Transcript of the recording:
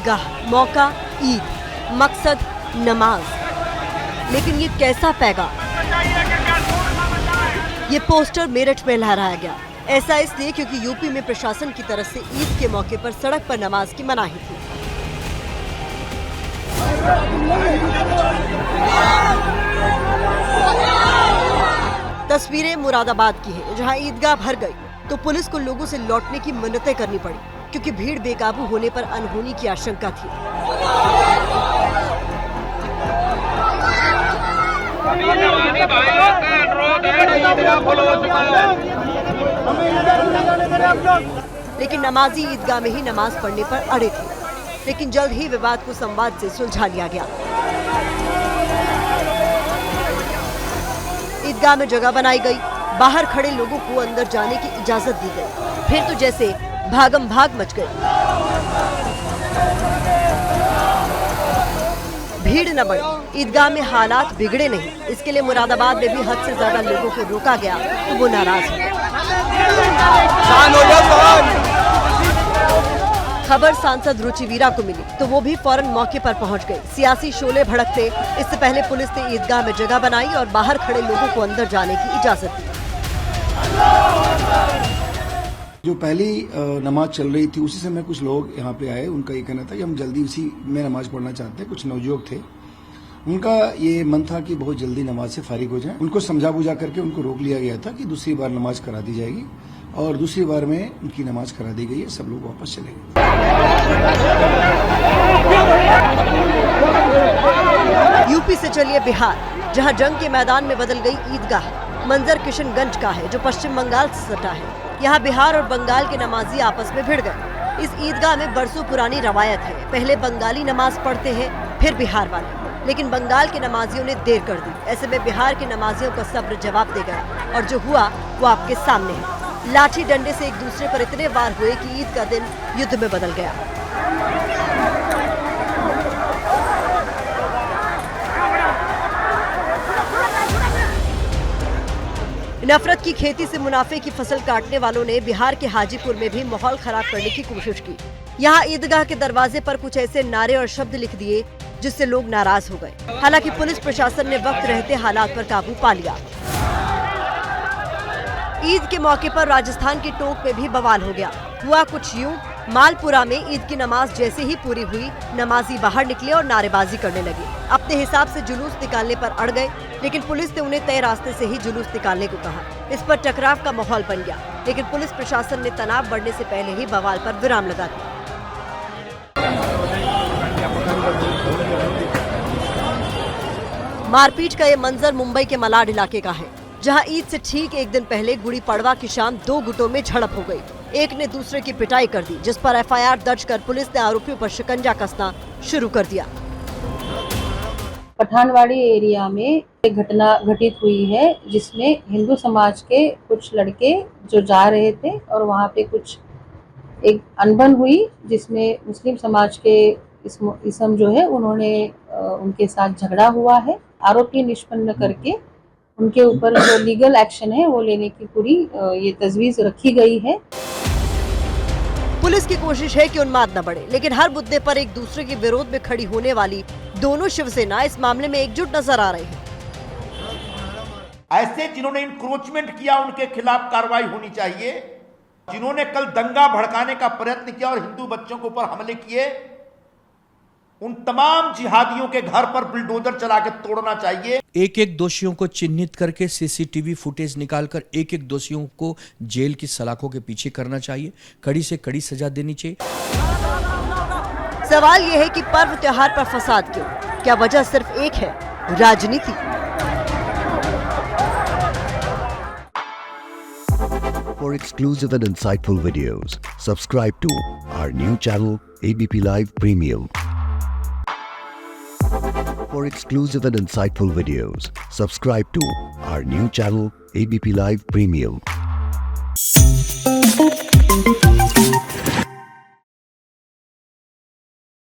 ईदगाह, मौका ईद, मकसद नमाज। लेकिन ये कैसा पैगाम? ये पोस्टर मेरठ में लहराया गया। ऐसा इसलिए क्योंकि यूपी में प्रशासन की तरफ से ईद के मौके पर सड़क पर नमाज की मनाही थी। तस्वीरें मुरादाबाद की हैं, जहां ईदगाह भर गई तो पुलिस को लोगों से लौटने की मिन्नतें करनी पड़ी, क्योंकि भीड़ बेकाबू होने पर अनहोनी की आशंका थी। लेकिन नमाजी ईदगाह में ही नमाज पढ़ने पर अड़े थे, लेकिन जल्द ही विवाद को संवाद से सुलझा लिया गया। ईदगाह में जगह बनाई गई, बाहर खड़े लोगों को अंदर जाने की इजाजत दी गई। फिर तो जैसे भागम भाग मच गई। भीड़ न बढ़ी, ईदगाह में हालात बिगड़े नहीं। इसके लिए मुरादाबाद में भी हद से ज्यादा लोगों को रोका गया तो वो नाराज हो गए। खबर सांसद रुचि वीरा को मिली तो वो भी फौरन मौके पर पहुंच गए। सियासी शोले भड़कते इससे पहले पुलिस ने ईदगाह में जगह बनाई और बाहर खड़े लोगों को अंदर जाने की इजाजत दी। जो पहली नमाज चल रही थी उसी समय कुछ लोग यहाँ पे आए। उनका ये कहना था कि हम जल्दी उसी में नमाज पढ़ना चाहते हैं। कुछ नवयुवक थे, उनका ये मन था कि बहुत जल्दी नमाज से फारिग हो जाए। उनको समझा बुझा करके उनको रोक लिया गया था कि दूसरी बार नमाज करा दी जाएगी, और दूसरी बार में उनकी नमाज करा दी गई है। सब लोग वापस चले गए। यूपी से चलिए बिहार, जहां जंग के मैदान में बदल गई ईदगाह। मंजर किशनगंज का है, जो पश्चिम बंगाल से सटा है। यहाँ बिहार और बंगाल के नमाजी आपस में भिड़ गए। इस ईदगाह में बरसों पुरानी रवायत है। पहले बंगाली नमाज पढ़ते हैं, फिर बिहार वाले। लेकिन बंगाल के नमाजियों ने देर कर दी। ऐसे में बिहार के नमाजियों का सब्र जवाब दे गया, और जो हुआ वो आपके सामने है। लाठी डंडे से एक दूसरे पर इतने वार हुए कि ईद का दिन युद्ध में बदल गया। नफरत की खेती से मुनाफे की फसल काटने वालों ने बिहार के हाजीपुर में भी माहौल खराब करने की कोशिश की। यहाँ ईदगाह के दरवाजे पर कुछ ऐसे नारे और शब्द लिख दिए जिससे लोग नाराज हो गए। हालांकि पुलिस प्रशासन ने वक्त रहते हालात पर काबू पा लिया। ईद के मौके पर राजस्थान के टोंक में भी बवाल हो गया। हुआ कुछ यूं, मालपुरा में ईद की नमाज जैसे ही पूरी हुई, नमाजी बाहर निकले और नारेबाजी करने लगे। अपने हिसाब से जुलूस निकालने पर अड़ गए, लेकिन पुलिस ने उन्हें तय रास्ते से ही जुलूस निकालने को कहा। इस पर टकराव का माहौल बन गया, लेकिन पुलिस प्रशासन ने तनाव बढ़ने से पहले ही बवाल पर विराम लगा दिया। मारपीट का ये मंजर मुंबई के मलाड इलाके का है, जहां ईद से ठीक एक दिन पहले गुड़ी पड़वा की शाम दो गुटों में झड़प हो गई। एक ने दूसरे की पिटाई कर दी, जिस पर एफआईआर दर्ज कर पुलिस ने आरोपियों पर शिकंजा कसना शुरू कर दिया। पठानवाड़ी एरिया में एक घटना घटित हुई है, जिसमें हिंदू समाज के कुछ लड़के जो जा रहे थे और वहाँ पे कुछ एक अनबन हुई, जिसमें मुस्लिम समाज के इसम जो है उन्होंने उनके साथ झगड़ा हुआ है। आरोपी निष्पन्न करके उनके ऊपर जो लीगल एक्शन है वो लेने की पूरी ये तजवीज रखी गई है। पुलिस की कोशिश है कि उन्माद न बढ़े, लेकिन हर मुद्दे पर एक दूसरे के विरोध में खड़ी होने वाली दोनों शिवसेना इस मामले में एकजुट नजर आ रही है। ऐसे जिन्होंने इंक्रोचमेंट किया उनके खिलाफ कार्रवाई होनी चाहिए। जिन्होंने कल दंगा भड़काने का प्रयत्न किया और हिंदू बच्चों के ऊपर हमले किए, उन तमाम जिहादियों के घर पर बुलडोजर चला के तोड़ना चाहिए। एक एक दोषियों को चिन्हित करके सीसीटीवी फुटेज निकालकर एक एक दोषियों को जेल की सलाखों के पीछे करना चाहिए। कड़ी से कड़ी सजा देनी चाहिए। सवाल यह है कि पर्व त्योहार पर फसाद क्यों? क्या वजह सिर्फ एक है, राजनीति? For exclusive and insightful videos, subscribe to our new channel ABP Live Premium. For exclusive and insightful videos, subscribe to our new channel ABP Live Premium.